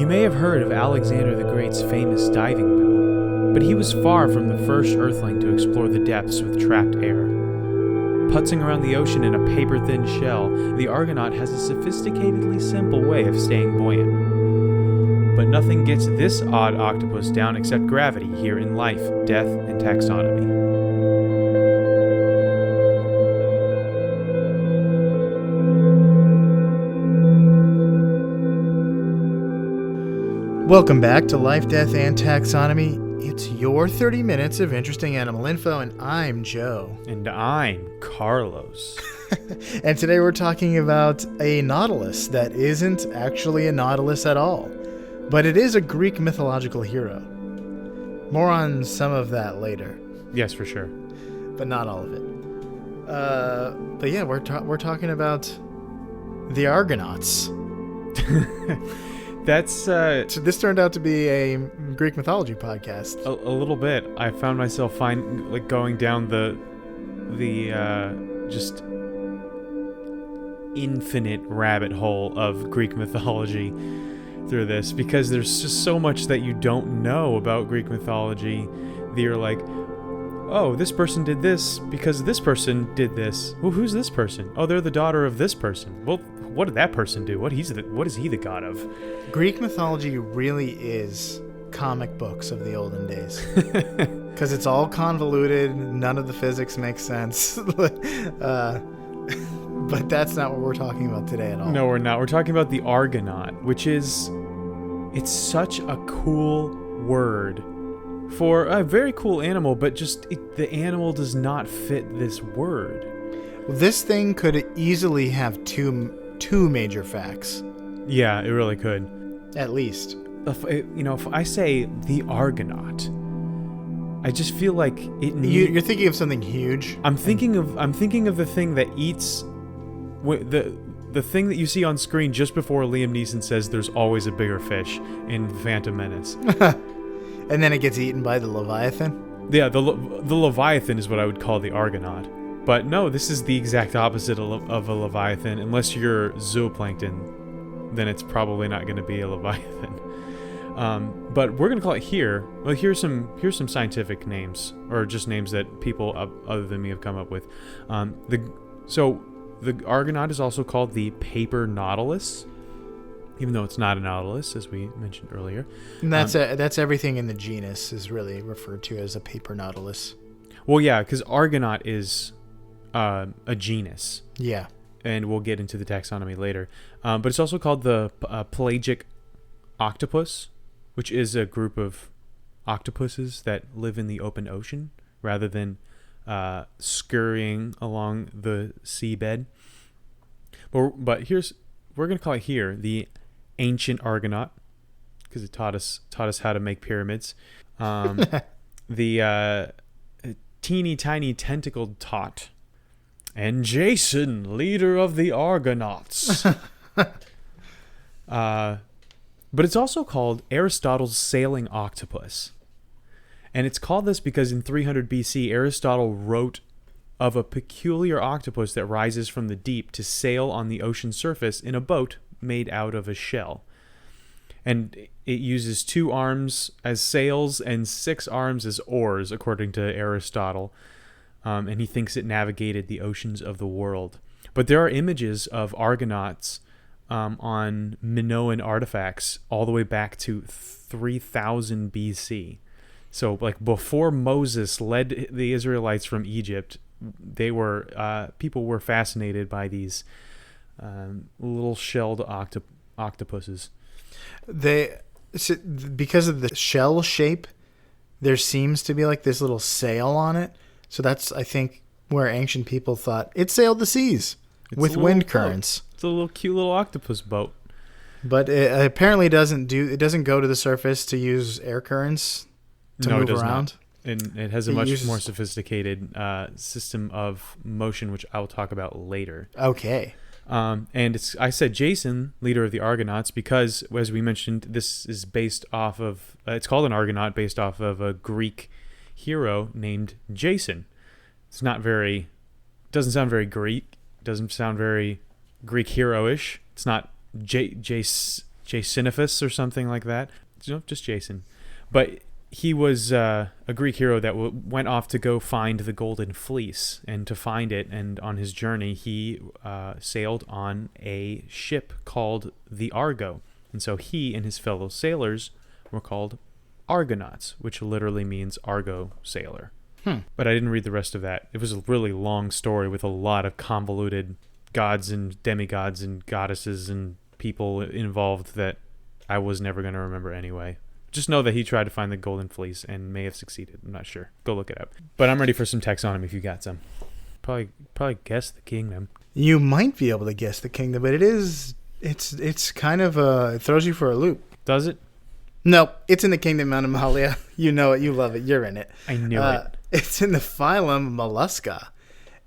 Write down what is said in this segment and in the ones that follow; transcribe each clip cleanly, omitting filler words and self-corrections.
You may have heard of Alexander the Great's famous diving bell, but he was far from the first earthling to explore the depths with trapped air. Putzing around the ocean in a paper-thin shell, the Argonaut has a sophisticatedly simple way of staying buoyant. But nothing gets this odd octopus down except gravity here in Life, Death, and Taxonomy. Welcome back to Life, Death, and Taxonomy. It's your 30 minutes of interesting animal info, and I'm Joe. And I'm Carlos. And today we're talking about a nautilus that isn't actually a nautilus at all, but it is a Greek mythological hero. More on some of that later. Yes, for sure. But not all of it. But yeah, we're talking about the Argonauts. That's So this turned out to be a Greek mythology podcast. a little bit. I found myself going down the just infinite rabbit hole of Greek mythology through this, because there's just so much that you don't know about Greek mythology. You're like, oh, this person did this because this person did this. Well, who's this person? Oh, they're the daughter of this person. Well, what did that person do? What is he the god of? Greek mythology really is comic books of the olden days. Because it's all convoluted. None of the physics makes sense. But that's not what we're talking about today at all. No, we're not. We're talking about the Argonaut, which is... It's such a cool word for a very cool animal, but just the animal does not fit this word. This thing could easily have two major facts. Yeah, it really could. At least. If I say the Argonaut, I just feel like it. You're thinking of something huge. I'm thinking of the thing that eats the thing that you see on screen just before Liam Neeson says "There's always a bigger fish" in Phantom Menace. And then it gets eaten by the Leviathan. Yeah, the Leviathan is what I would call the Argonaut. But no, this is the exact opposite of a Leviathan. Unless you're zooplankton, then it's probably not going to be a Leviathan. But we're going to call it here. Well, here's some scientific names, or just names that people other than me have come up with. The Argonaut is also called the paper nautilus, even though it's not a nautilus, as we mentioned earlier. And that's everything in the genus is really referred to as a paper nautilus. Well, yeah, because Argonaut is a genus. Yeah. And we'll get into the taxonomy later. But it's also called the pelagic octopus, which is a group of octopuses that live in the open ocean rather than scurrying along the seabed. But we're going to call it here the ancient Argonaut, because it taught us how to make pyramids. The teeny tiny tentacled tot, and Jason, leader of the Argonauts. But it's also called Aristotle's sailing octopus. And it's called this because in 300 BC, Aristotle wrote of a peculiar octopus that rises from the deep to sail on the ocean surface in a boat made out of a shell. And it uses 2 arms as sails and 6 arms as oars, according to Aristotle. And he thinks it navigated the oceans of the world. But there are images of Argonauts on Minoan artifacts all the way back to 3000 BC. So, like, before Moses led the Israelites from Egypt, people were fascinated by these little shelled octopuses. Because of the shell shape, there seems to be like this little sail on it. So that's, I think, where ancient people thought it sailed the seas with wind currents. It's a little cute little octopus boat. But it apparently doesn't go to the surface to use air currents to move around. Not. And it has a much more sophisticated system of motion, which I will talk about later. Okay. And I said Jason, leader of the Argonauts, because, as we mentioned, this is based off of... it's called an Argonaut based off of a Greek hero named Jason. It's not very... doesn't sound very Greek. Doesn't sound very Greek hero-ish. It's not Jasinophus or something like that. Just Jason. But he was a Greek hero that went off to go find the Golden Fleece. And to find it, and on his journey, he sailed on a ship called the Argo. And so he and his fellow sailors were called Argonauts, which literally means Argo sailor. But I didn't read the rest of that. It was a really long story with a lot of convoluted gods and demigods and goddesses and people involved that I was never going to remember anyway. Just know that he tried to find the Golden Fleece and may have succeeded. I'm not sure. Go look it up. But I'm ready for some text on him if you got some. Probably guess the kingdom. You might be able to guess the kingdom, but it's kind of it throws you for a loop. Does it? No, it's in the kingdom of Animalia. You know it. You love it. You're in it. I knew it. It's in the phylum Mollusca.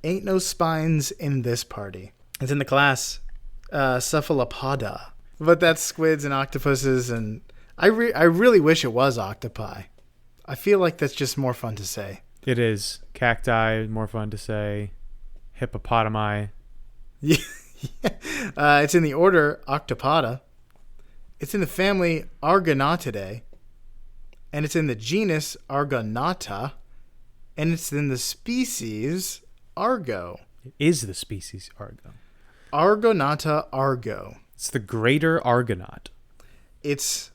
Ain't no spines in this party. It's in the class Cephalopoda. But that's squids and octopuses, and I really wish it was octopi. I feel like that's just more fun to say. It is. Cacti, more fun to say. Hippopotami. Yeah. It's in the order Octopoda. It's in the family Argonautidae. And it's in the genus Argonauta. And it's in the species Argo. It is the species Argo. Argonauta argo. It's the greater Argonaut. It's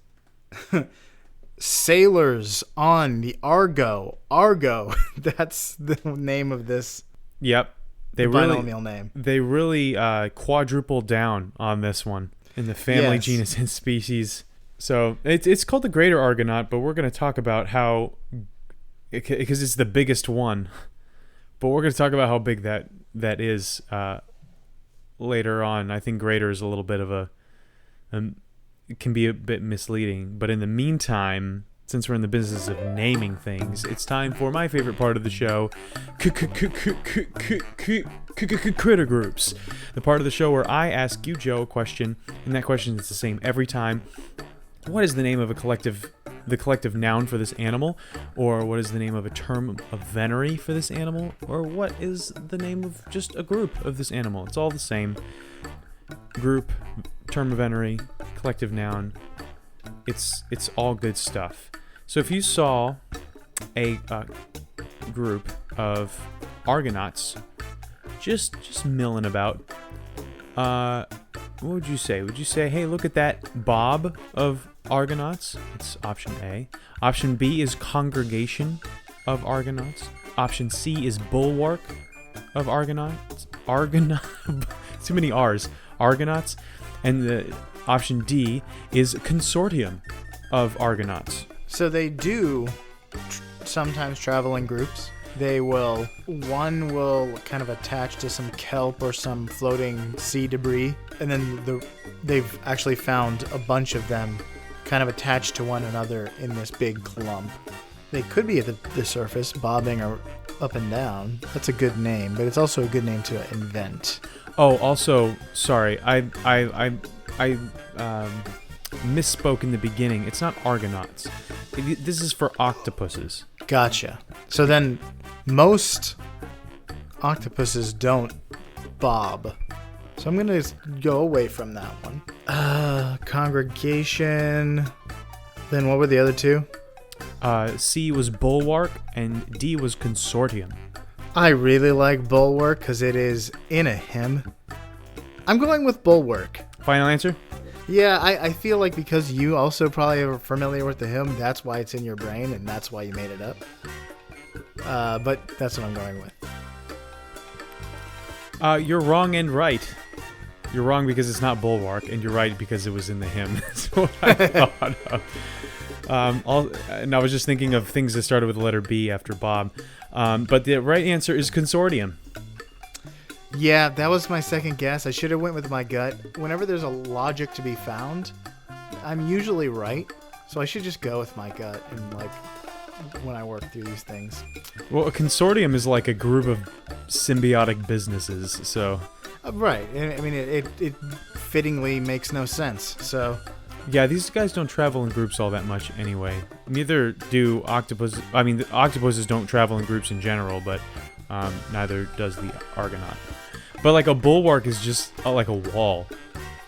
sailors on the Argo. Argo. That's the name of this. Yep. Binomial name. They really quadrupled down on this one in the family, Yes. genus, and species. So it's called the greater Argonaut, but we're going to talk about how, because it's the biggest one, but we're going to talk about how big that is later on. I think greater is a little bit of it can be a bit misleading. But in the meantime, since we're in the business of naming things, it's time for my favorite part of the show, critter groups. The part of the show where I ask you, Joe, a question, and that question is the same every time. What is the name of the collective noun for this animal? Or what is the name of a term of venery for this animal? Or what is the name of just a group of this animal? It's all the same. Group, term of venery, collective noun. It's all good stuff. So if you saw a group of Argonauts just milling about, what would you say? Would you say, hey, look at that bob of Argonauts? It's option A. Option B is congregation of Argonauts. Option C is bulwark of Argonauts. Too many R's. Argonauts. And the option D is consortium of Argonauts. So they do sometimes travel in groups. One will kind of attach to some kelp or some floating sea debris, and then they've actually found a bunch of them kind of attached to one another in this big clump. They could be at the surface, bobbing or up and down. That's a good name, but it's also a good name to invent. Oh, also, sorry, I misspoke in the beginning. It's not Argonauts. This is for octopuses. Gotcha. So then most octopuses don't bob. So I'm going to go away from that one. Congregation. Then what were the other two? C was bulwark and D was consortium. I really like bulwark because it is in a hymn. I'm going with bulwark. Final answer? Yeah, I feel like because you also probably are familiar with the hymn, that's why it's in your brain and that's why you made it up. But that's what I'm going with. You're wrong and right. You're wrong because it's not bulwark, and you're right because it was in the hymn. That's what I thought of. And I was just thinking of things that started with the letter B after Bob. But the right answer is consortium. Yeah, that was my second guess. I should have went with my gut. Whenever there's a logic to be found, I'm usually right. So I should just go with my gut and when I work through these things. Well, a consortium is like a group of symbiotic businesses, so... Right. I mean, it fittingly makes no sense, so... Yeah, these guys don't travel in groups all that much anyway. Neither do octopuses. I mean, the octopuses don't travel in groups in general, but neither does the Argonaut. But like a bulwark is just like a wall.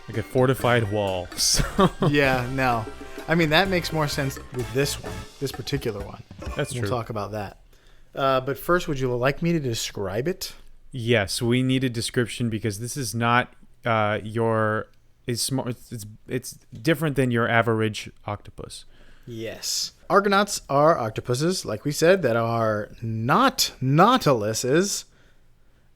Like a fortified wall. So Yeah, no. I mean, that makes more sense with this one, this particular one. that's true. We'll talk about that. But first, would you like me to describe it? Yes, we need a description because this is not your. It's different than your average octopus. Yes. Argonauts are octopuses, like we said, that are not nautiluses,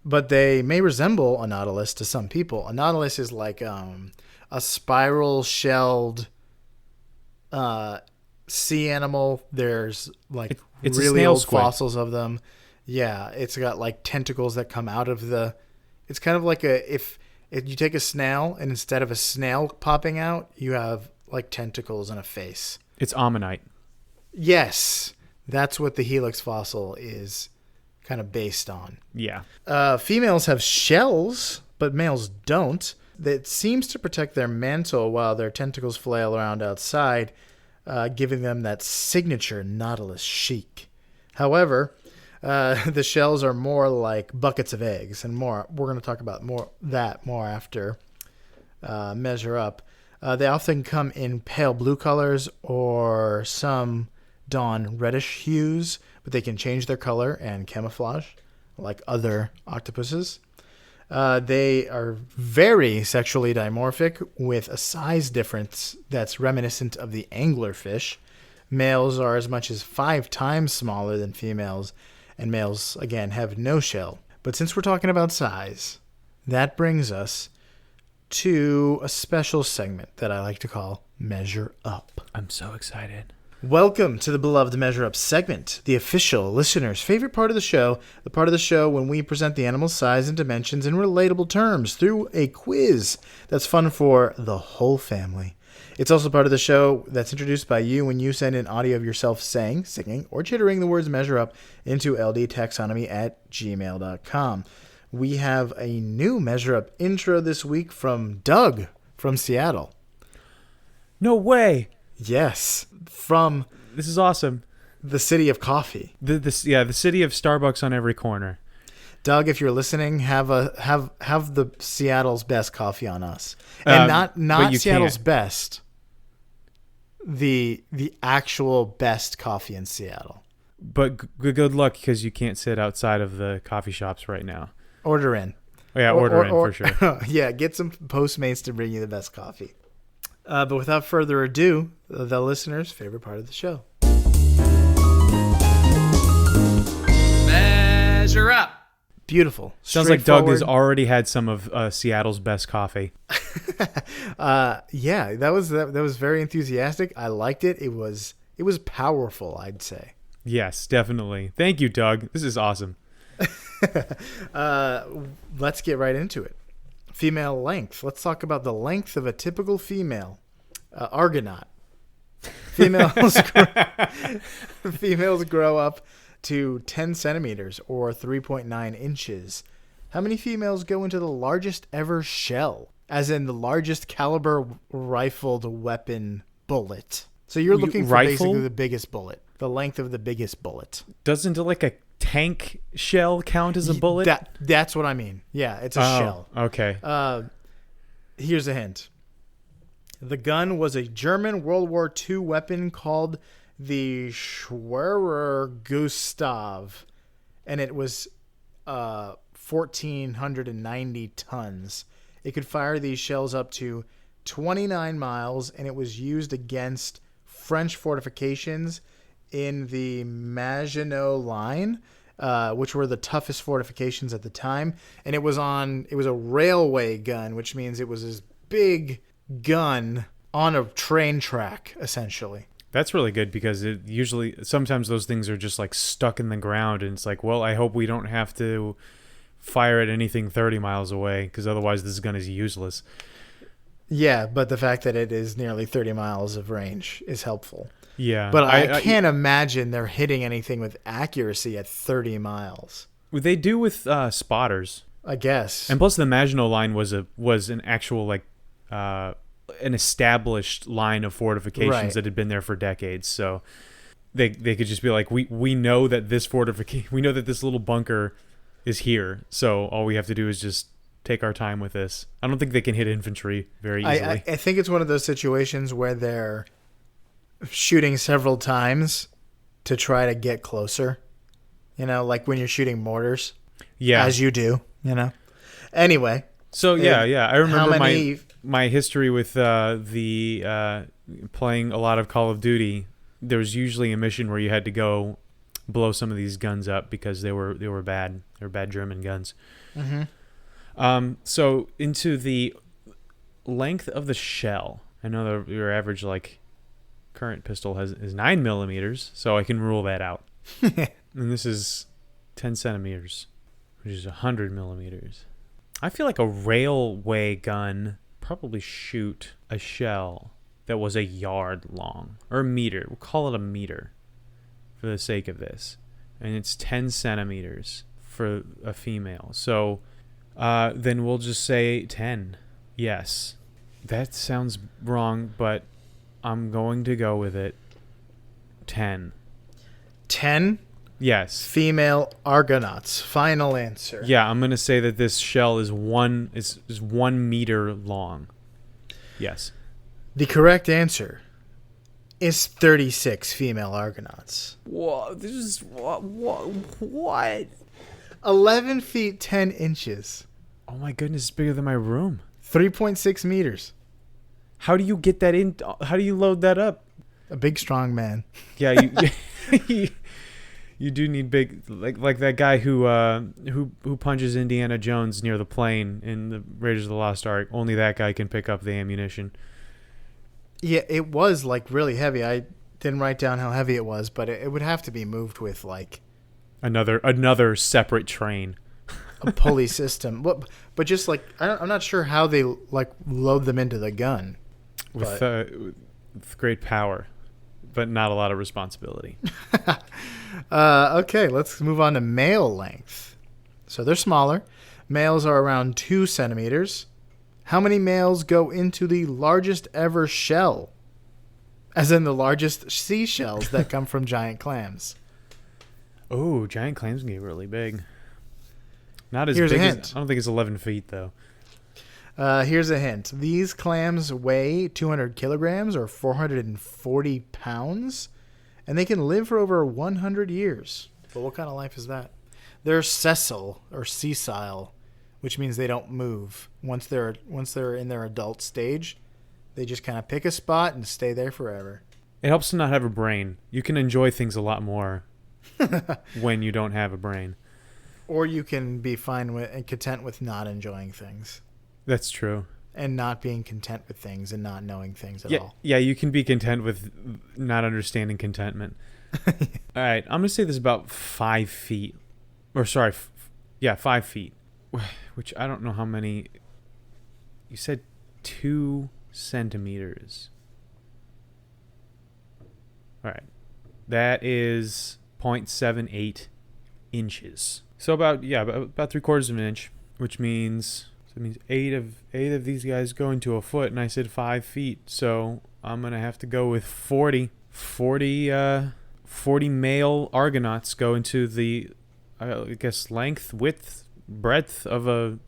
but they may resemble a nautilus to some people. A nautilus is like a spiral-shelled sea animal. There's like it's really a snail old squid. fossils of them. Yeah, it's got like tentacles that come out of the. It's kind of like if you take a snail and instead of a snail popping out, you have like tentacles and a face. It's ammonite. Yes, that's what the helix fossil is kind of based on. Yeah. Females have shells, but males don't. That seems to protect their mantle while their tentacles flail around outside, giving them that signature nautilus chic. However, the shells are more like buckets of eggs, and more. We're going to talk about more after Measure Up. They often come in pale blue colors or some dawn reddish hues, but they can change their color and camouflage like other octopuses. They are very sexually dimorphic with a size difference that's reminiscent of the anglerfish. Males are as much as 5 times smaller than females, and males, again, have no shell. But since we're talking about size, that brings us to a special segment that I like to call Measure Up. I'm so excited. Welcome to the beloved Measure Up segment, the official listener's favorite part of the show, the part of the show when we present the animal's size and dimensions in relatable terms through a quiz that's fun for the whole family. It's also part of the show that's introduced by you when you send in audio of yourself saying, singing, or chittering the words Measure Up into ldtaxonomy@gmail.com. We have a new Measure Up intro this week from Doug from Seattle. No way. Yes, from This is awesome. the city of coffee. The city of Starbucks on every corner. Doug, if you're listening, have the Seattle's best coffee on us, and but not you Seattle's can't. best. The actual best coffee in Seattle. But good luck because you can't sit outside of the coffee shops right now. Order in. Oh, yeah, order in for sure. Yeah, get some Postmates to bring you the best coffee. But without further ado, the listener's favorite part of the show. Measure Up. Beautiful. Sounds like Doug has Straightforward. already had some of Seattle's best coffee. Yeah, that was very enthusiastic. I liked it. It was powerful, I'd say. Yes, definitely. Thank you, Doug. This is awesome. Let's get right into it. Female length. Let's talk about the length of a typical female. Argonaut. Females grow up to 10 centimeters or 3.9 inches. How many females go into the largest ever shell? As in the largest caliber rifled weapon bullet. So you're looking for Rifle? basically the biggest bullet. The length of the biggest bullet. Doesn't like a tank shell count as a bullet? That's what I mean. Yeah, it's a shell. Okay. Here's a hint. The gun was a German World War II weapon called the Schwerer Gustav, and it was 1,490 tons. It could fire these shells up to 29 miles, and it was used against French fortifications in the Maginot Line, which were the toughest fortifications at the time. And it was a railway gun, which means it was this big gun on a train track, essentially. That's really good because sometimes those things are just like stuck in the ground and it's like, well, I hope we don't have to fire at anything 30 miles away because otherwise this gun is useless. Yeah, but the fact that it is nearly 30 miles of range is helpful. Yeah. But I can't imagine they're hitting anything with accuracy at 30 miles. They do with spotters. I guess. And plus the Maginot Line was an actual an established line of fortifications Right. that had been there for decades. So they could just be like, we know that this little bunker is here. So all we have to do is just take our time with this. I don't think they can hit infantry very easily. I think it's one of those situations where they're shooting several times to try to get closer. Like when you're shooting mortars. Yeah. As you do, Anyway. So, yeah. I remember my history with the playing a lot of Call of Duty. There was usually a mission where you had to go blow some of these guns up because they were bad. They were bad German guns. Mm-hmm. So into the length of the shell, I know your average current pistol is 9 millimeters, so I can rule that out. And this is 10 centimeters, which is 100 millimeters. I feel like a railway gun probably shoot a shell that was a yard long, or a meter. We'll call it a meter for the sake of this. And it's 10 centimeters for a female. So then we'll just say 10. Yes. That sounds wrong, but I'm going to go with it. 10. 10? Yes. Female Argonauts. Final answer. Yeah, I'm going to say that this shell is 1 meter long. Yes. The correct answer is 36 female Argonauts. Whoa, this is what? 11 feet 10 inches. Oh my goodness, it's bigger than my room. 3.6 meters. How do you get that in? How do you load that up? A big, strong man. Yeah, you do need big, like that guy who punches Indiana Jones near the plane in the Raiders of the Lost Ark. Only that guy can pick up the ammunition. Yeah, it was really heavy. I didn't write down how heavy it was, but it would have to be moved with another separate train, a pulley system. But just I'm not sure how they load them into the gun. With great power, but not a lot of responsibility. Okay, let's move on to male length. So they're smaller. Males are around 2 centimeters. How many males go into the largest ever shell? As in the largest seashells that come from giant clams. Oh, giant clams can get really big. Not as Here's big a hint. as, I don't think it's 11 feet, though. Here's a hint. These clams weigh 200 kilograms or 440 pounds, and they can live for over 100 years. But what kind of life is that? They're sessile or sessile, which means they don't move. Once they're in their adult stage, they just kind of pick a spot and stay there forever. It helps to not have a brain. You can enjoy things a lot more when you don't have a brain. Or you can be fine with and content with not enjoying things. That's true. And not being content with things and not knowing things at all. Yeah, you can be content with not understanding contentment. All right, I'm going to say this is about 5 feet. Or sorry, 5 feet. Which I don't know how many. You said 2 centimeters. All right. That is 0.78 inches. So about 3/4 of an inch, which means eight of these guys go into a foot, and I said 5 feet. So I'm gonna have to go with 40 male Argonauts go into the, I guess, length, width, breadth of a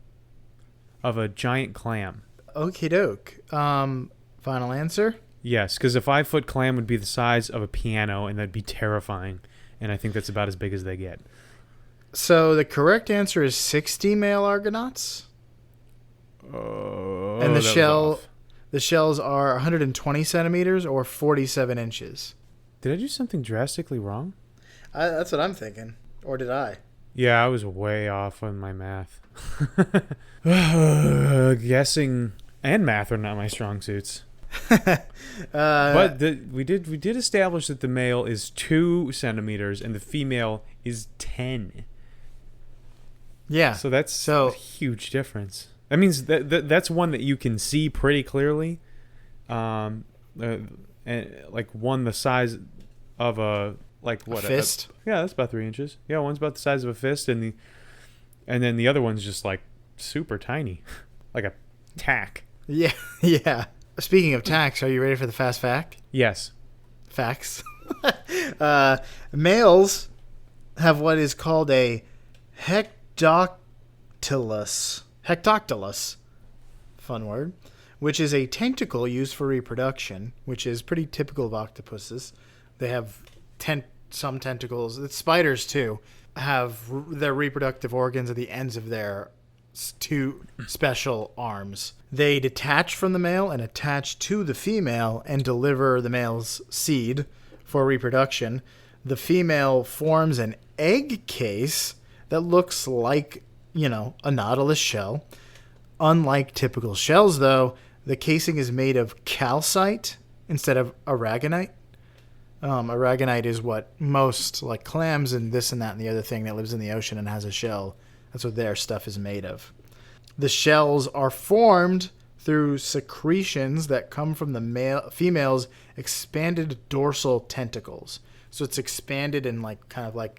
giant clam. Okie doke. Final answer? Yes, because a 5 foot clam would be the size of a piano, and that'd be terrifying. And I think that's about as big as they get. So the correct answer is 60 male Argonauts. And the shells are 120 centimeters or 47 inches. Did I do something drastically wrong? That's what I'm thinking. Or did I? Yeah, I was way off on my math. Guessing and math are not my strong suits. But we did establish that the male is 2 centimeters and the female is 10. Yeah. So that's a huge difference. That means that's one that you can see pretty clearly, and one the size of a fist. Yeah, that's about 3 inches. Yeah, one's about the size of a fist, and then the other one's just super tiny, like a tack. Yeah, yeah. Speaking of tacks, are you ready for the fast fact? Yes. Facts. Males have what is called a hectocylus. Pectoctylus, fun word, which is a tentacle used for reproduction, which is pretty typical of octopuses. They have some tentacles. Spiders, too, have their reproductive organs at the ends of their two special arms. They detach from the male and attach to the female and deliver the male's seed for reproduction. The female forms an egg case that looks like, a nautilus shell. Unlike typical shells, though, the casing is made of calcite instead of aragonite. Aragonite is what most, like clams and this and that and the other thing that lives in the ocean and has a shell. That's what their stuff is made of. The shells are formed through secretions that come from the female's expanded dorsal tentacles. So it's expanded and kind of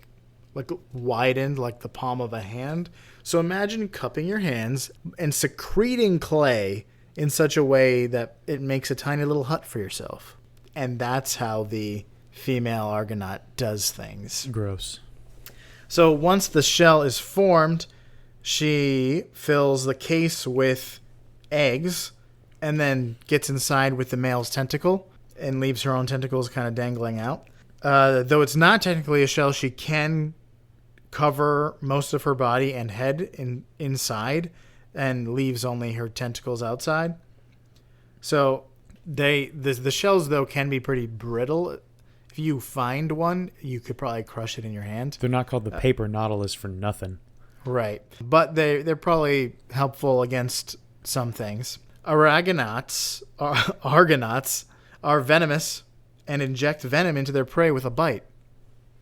widened like the palm of a hand. So imagine cupping your hands and secreting clay in such a way that it makes a tiny little hut for yourself. And that's how the female Argonaut does things. Gross. So once the shell is formed, she fills the case with eggs and then gets inside with the male's tentacle and leaves her own tentacles kind of dangling out. Though it's not technically a shell, she can cover most of her body and head inside and leaves only her tentacles outside. So the shells, though, can be pretty brittle. If you find one, you could probably crush it in your hand. They're not called the paper nautilus for nothing. Right. But they're probably helpful against some things. Argonauts are venomous and inject venom into their prey with a bite.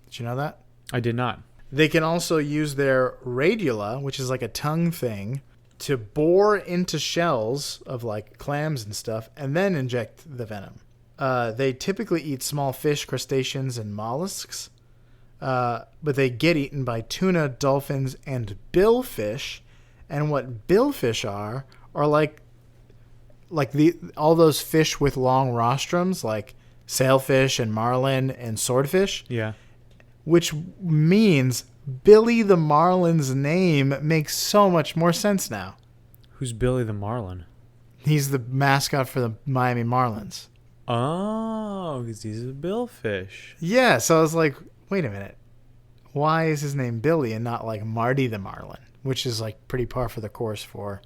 Did you know that? I did not. They can also use their radula, which is like a tongue thing, to bore into shells of like clams and stuff and then inject the venom. They typically eat small fish, crustaceans, and mollusks. But they get eaten by tuna, dolphins, and billfish. And what billfish are like all those fish with long rostrums, like sailfish and marlin and swordfish. Yeah. Which means Billy the Marlin's name makes so much more sense now. Who's Billy the Marlin? He's the mascot for the Miami Marlins. Oh, because he's a billfish. Yeah, so I was like, wait a minute. Why is his name Billy and not like Marty the Marlin? Which is like pretty par for the course for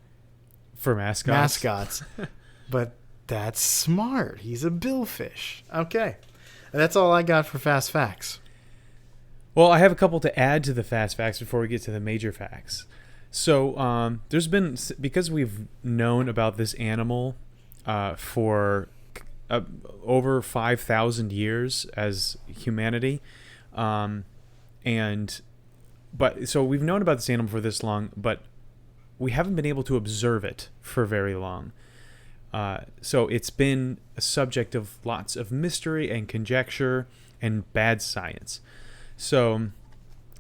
mascots. But that's smart. He's a billfish. Okay. That's all I got for Fast Facts. Well, I have a couple to add to the fast facts before we get to the major facts. So there's been, because we've known about this animal for over 5,000 years as humanity, so we've known about this animal for this long, but we haven't been able to observe it for very long. So it's been a subject of lots of mystery and conjecture and bad science. So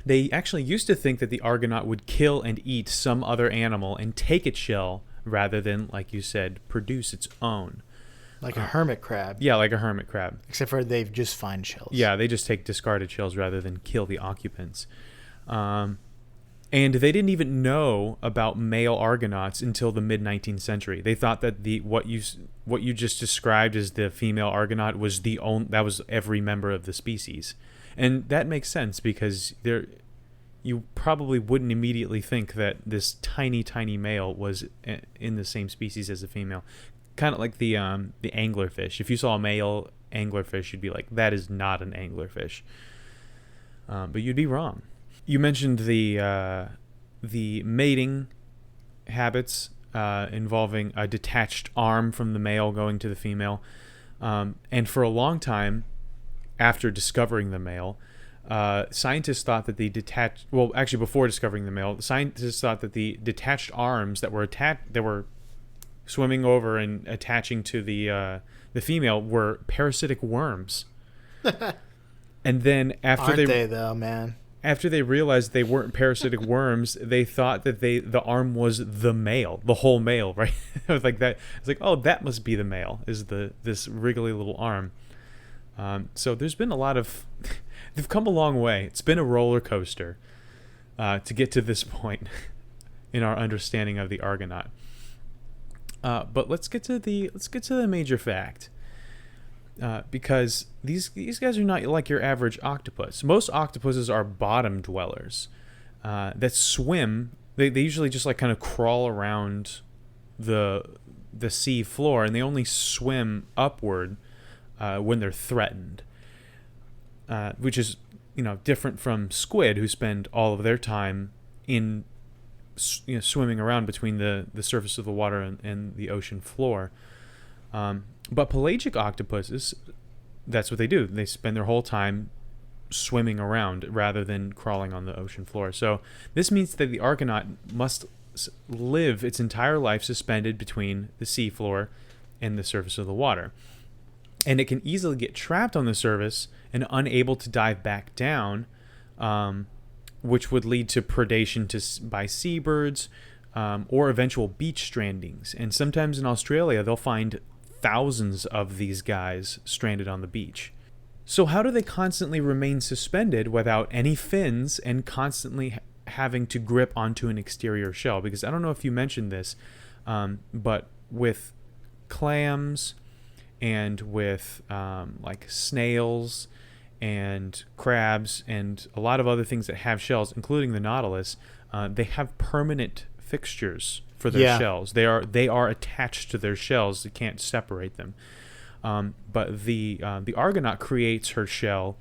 they actually used to think that the Argonaut would kill and eat some other animal and take its shell rather than, like you said, produce its own. Like a hermit crab. Yeah, like a hermit crab. Except for they just find shells. Yeah, they just take discarded shells rather than kill the occupants. And they didn't even know about male Argonauts until the mid-19th century. They thought that what you just described as the female Argonaut was that was every member of the species. And that makes sense because you probably wouldn't immediately think that this tiny, tiny male was in the same species as the female. Kind of like the anglerfish. If you saw a male anglerfish, you'd be like, that is not an anglerfish. But you'd be wrong. You mentioned the mating habits involving a detached arm from the male going to the female. And for a long time, after discovering the male, scientists thought that before discovering the male, scientists thought that the detached arms that were swimming over and attaching to the female were parasitic worms. And then after after they realized they weren't parasitic worms, they thought that the arm was the male, the whole male, right? It was like that. It's like, oh, that must be the male, is this wriggly little arm. So there's been a lot of they've come a long way. It's been a roller coaster to get to this point. in our understanding of the Argonaut. But let's get to the major fact. Because these guys are not like your average octopus. Most octopuses are bottom dwellers that swim. They usually just like kind of crawl around the sea floor, and they only swim upward when they're threatened, which is different from squid, who spend all of their time in swimming around between the surface of the water and the ocean floor. But pelagic octopuses, that's what they do. They spend their whole time swimming around rather than crawling on the ocean floor. So this means that the Argonaut must live its entire life suspended between the seafloor and the surface of the water. And it can easily get trapped on the surface and unable to dive back down, which would lead to predation by seabirds or eventual beach strandings. And sometimes in Australia, they'll find thousands of these guys stranded on the beach. So how do they constantly remain suspended without any fins and constantly having to grip onto an exterior shell? Because I don't know if you mentioned this, but with clams and with like snails and crabs and a lot of other things that have shells, including the nautilus, they have permanent fixtures for their shells. They are attached to their shells. You can't separate them. But the Argonaut creates her shell,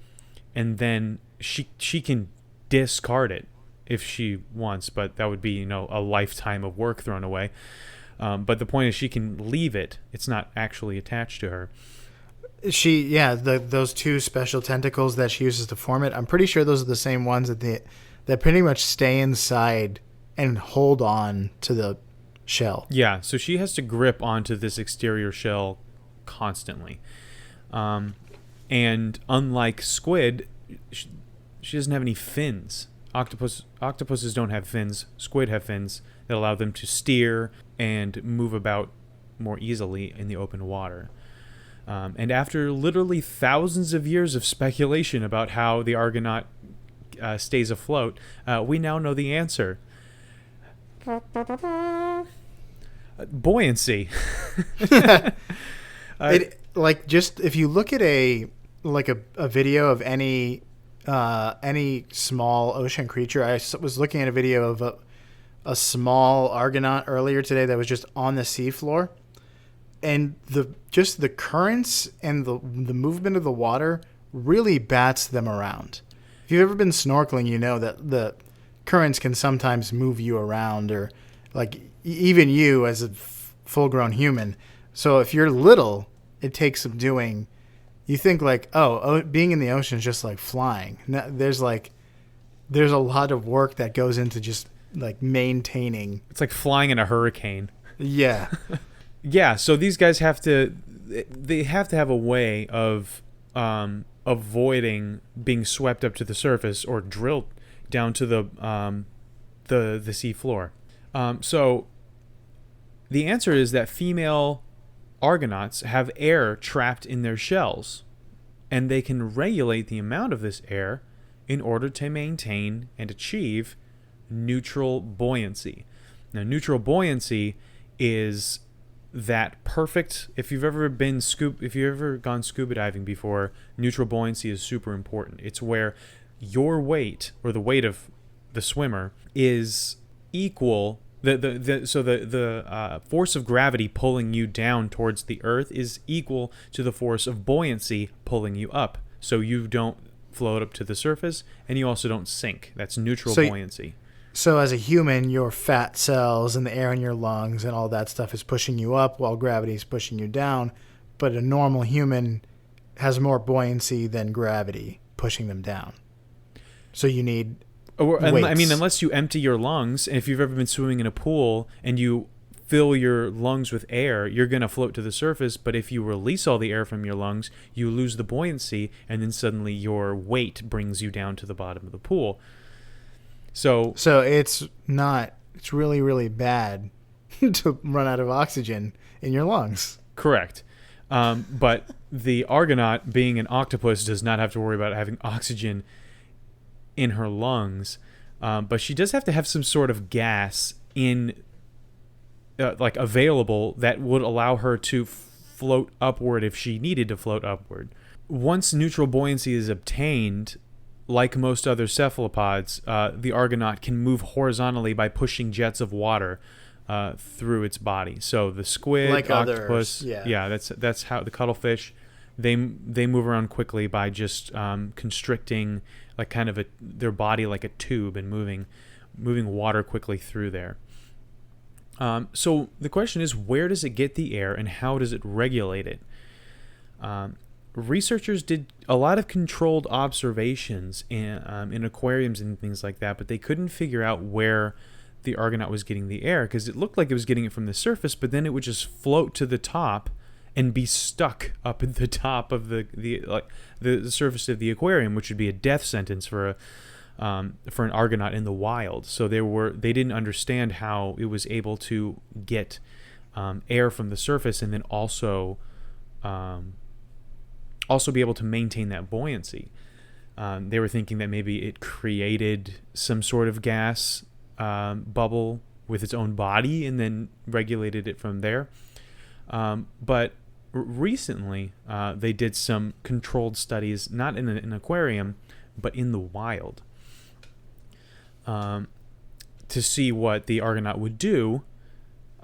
and then she can discard it if she wants, but that would be a lifetime of work thrown away. But the point is, she can leave it. It's not actually attached to her. Those two special tentacles that she uses to form it, I'm pretty sure those are the same ones that pretty much stay inside and hold on to the shell. Yeah, so she has to grip onto this exterior shell constantly. And unlike squid, she doesn't have any fins. Octopuses don't have fins. Squid have fins that allow them to steer and move about more easily in the open water. And after literally thousands of years of speculation about how the Argonaut stays afloat, we now know the answer. Buoyancy. If you look at a video of any small ocean creature, I was looking at a video of a small Argonaut earlier today that was just on the seafloor, and the currents and the movement of the water really bats them around. If you've ever been snorkeling, you know that the currents can sometimes move you around, or like even you as a full-grown human. So if you're little, it takes some doing. You think like, being in the ocean is just like flying. No, there's a lot of work that goes into just like maintaining. It's like flying in a hurricane. Yeah. Yeah. So these guys have to have a way of avoiding being swept up to the surface or drilled down to the sea floor. So the answer is that female Argonauts have air trapped in their shells, and they can regulate the amount of this air in order to maintain and achieve neutral buoyancy. Now, neutral buoyancy is that perfect. If you've ever gone scuba diving before, neutral buoyancy is super important. It's where your weight, or the weight of the swimmer, is equal. The force of gravity pulling you down towards the earth is equal to the force of buoyancy pulling you up. So you don't float up to the surface, and you also don't sink. That's neutral buoyancy. So as a human, your fat cells and the air in your lungs and all that stuff is pushing you up while gravity is pushing you down. But a normal human has more buoyancy than gravity pushing them down. So you need weights. I mean, unless you empty your lungs, and if you've ever been swimming in a pool and you fill your lungs with air, you're going to float to the surface. But if you release all the air from your lungs, you lose the buoyancy, and then suddenly your weight brings you down to the bottom of the pool. So it's really, really bad to run out of oxygen in your lungs. Correct. But the Argonaut, being an octopus, does not have to worry about having oxygen in her lungs. But she does have to have some sort of gas in like available that would allow her to float upward if she needed to float upward. Once neutral buoyancy is obtained, like most other cephalopods, the Argonaut can move horizontally by pushing jets of water through its body. So the squid, Like octopus, others, that's how the cuttlefish, they move around quickly by just constricting like kind of their body like a tube and moving water quickly through there. So the question is, where does it get the air and how does it regulate it? Researchers did a lot of controlled observations in aquariums and things like that, but they couldn't figure out where the Argonaut was getting the air, because it looked like it was getting it from the surface, but then it would just float to the top and be stuck up at the top of the surface of the aquarium, which would be a death sentence for an Argonaut in the wild. So they didn't understand how it was able to get air from the surface and then also be able to maintain that buoyancy. They were thinking that maybe it created some sort of gas bubble with its own body and then regulated it from there. But recently, they did some controlled studies, not in an aquarium, but in the wild, to see what the Argonaut would do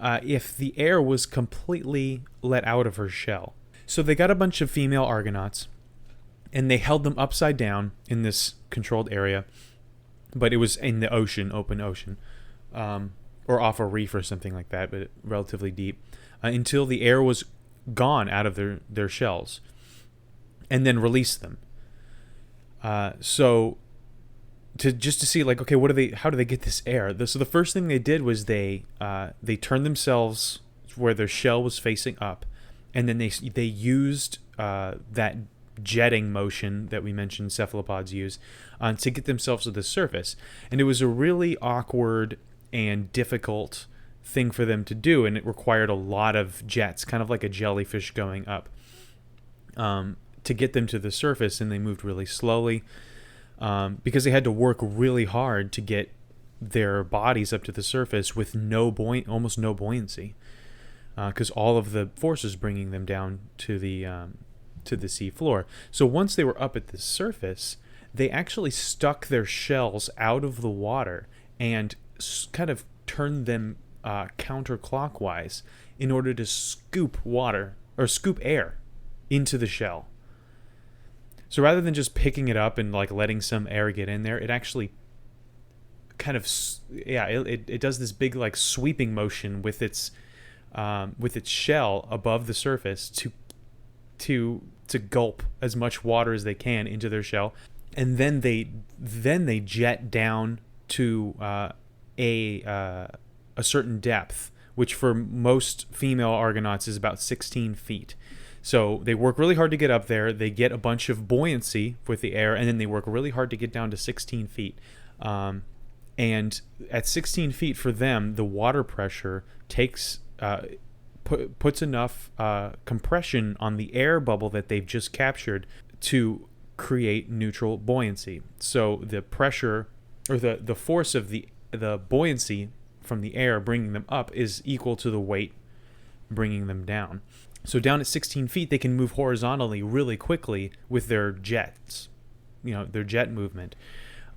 if the air was completely let out of her shell. So they got a bunch of female Argonauts, and they held them upside down in this controlled area, but it was in the ocean, open ocean, or off a reef or something like that, but relatively deep, until the air was gone out of their shells, and then released them. So to see like, okay, how do they get this air? So the first thing they did was they turned themselves where their shell was facing up, and then they used that jetting motion that we mentioned cephalopods use to get themselves to the surface. And it was a really awkward and difficult thing for them to do, and it required a lot of jets, kind of like a jellyfish going up, to get them to the surface. And they moved really slowly because they had to work really hard to get their bodies up to the surface with almost no buoyancy, because all of the forces bringing them down to the sea floor. So once they were up at the surface, they actually stuck their shells out of the water and kind of turned them counterclockwise in order to scoop air into the shell. So rather than just picking it up and like letting some air get in there, it actually kind of it does this big like sweeping motion with its shell above the surface to gulp as much water as they can into their shell, and then they jet down to a certain depth, which for most female Argonauts is about 16 feet. So they work really hard to get up there. They get a bunch of buoyancy with the air, and then they work really hard to get down to 16 feet. And at 16 feet for them, the water pressure puts enough compression on the air bubble that they've just captured to create neutral buoyancy. So the pressure or the force of the buoyancy from the air bringing them up is equal to the weight bringing them down. So down at 16 feet, they can move horizontally really quickly with their jets, their jet movement.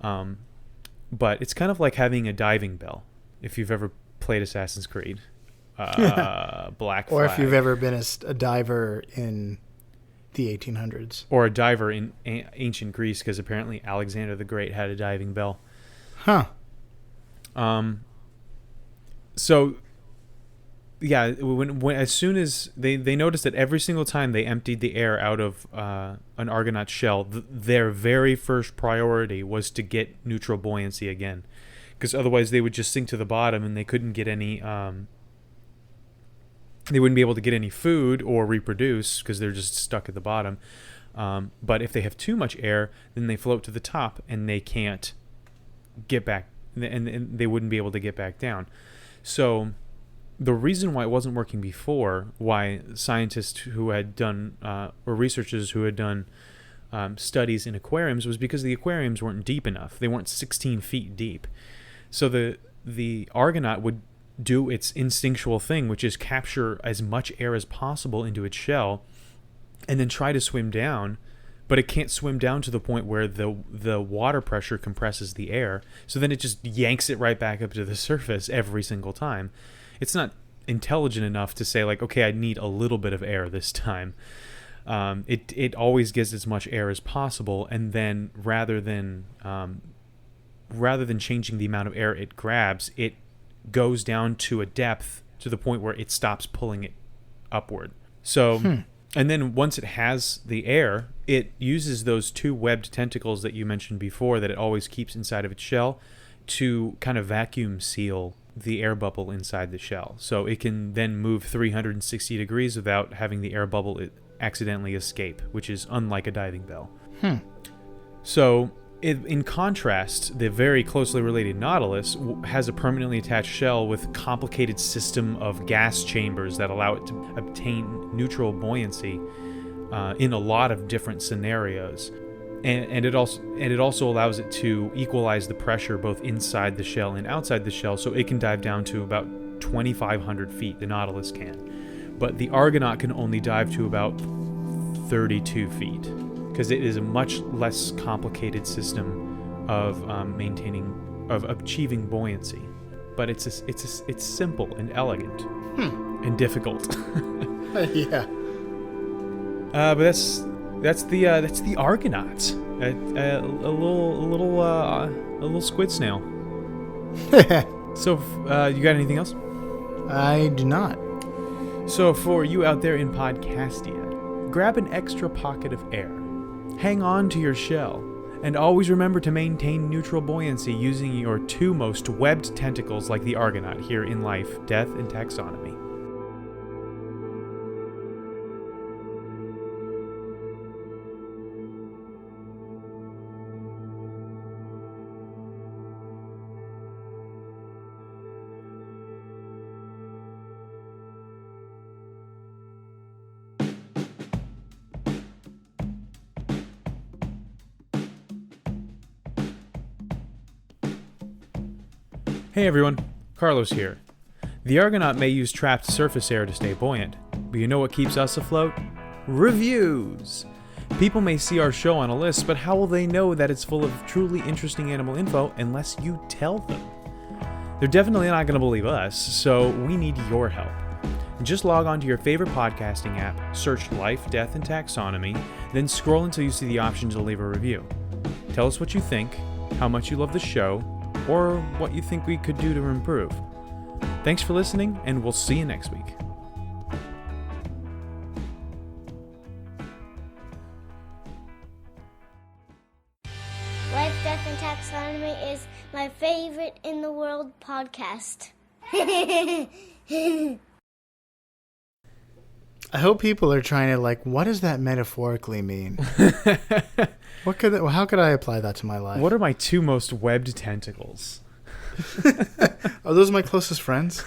But it's kind of like having a diving bell, if you've ever played Assassin's Creed. Black Flag. Or if you've ever been a diver in the 1800s. Or a diver in ancient Greece, because apparently Alexander the Great had a diving bell. Huh. So, yeah, when as soon as they noticed that every single time they emptied the air out of an Argonaut shell, their very first priority was to get neutral buoyancy again, because otherwise they would just sink to the bottom and they couldn't get any. They wouldn't be able to get any food or reproduce because they're just stuck at the bottom. But if they have too much air, then they float to the top and they can't get back, and they wouldn't be able to get back down. So the reason why it wasn't working before, why scientists who had done, or researchers who had done studies in aquariums, was because the aquariums weren't deep enough. They weren't 16 feet deep. So the the Argonaut would do its instinctual thing, which is capture as much air as possible into its shell and then try to swim down, but it can't swim down to the point where the water pressure compresses the air, so then it just yanks it right back up to the surface every single time. It's not intelligent enough to say, like, okay, I need a little bit of air this time. It always gives as much air as possible, and then rather than changing the amount of air it grabs, it goes down to a depth to the point where it stops pulling it upward. So, and then once it has the air, it uses those 2 webbed tentacles that you mentioned before that it always keeps inside of its shell to kind of vacuum seal the air bubble inside the shell. So it can then move 360 degrees without having the air bubble accidentally escape, which is unlike a diving bell. So, in contrast, the very closely related nautilus has a permanently attached shell with complicated system of gas chambers that allow it to obtain neutral buoyancy in a lot of different scenarios, and it also allows it to equalize the pressure both inside the shell and outside the shell, so it can dive down to about 2,500 feet. The nautilus can, but the Argonaut can only dive to about 32 feet. Because it is a much less complicated system of achieving buoyancy, but it's simple and elegant and difficult. Yeah. But that's the Argonaut, a little squid snail. So, you got anything else? I do not. So for you out there in Podcastia, grab an extra pocket of air. Hang on to your shell, and always remember to maintain neutral buoyancy using your 2 most webbed tentacles like the Argonaut here in Life, Death, and Taxonomy. Hey everyone, Carlos here. The Argonaut may use trapped surface air to stay buoyant, but you know what keeps us afloat? Reviews! People may see our show on a list, but how will they know that it's full of truly interesting animal info unless you tell them? They're definitely not going to believe us, so we need your help. Just log on to your favorite podcasting app, search Life, Death, and Taxonomy, then scroll until you see the option to leave a review. Tell us what you think, how much you love the show, or what you think we could do to improve. Thanks for listening, and we'll see you next week. Life, Death, and Taxonomy is my favorite in the world podcast. I hope people are trying to, like, what does that metaphorically mean? How could I apply that to my life? What are my 2 most webbed tentacles? Are those my closest friends?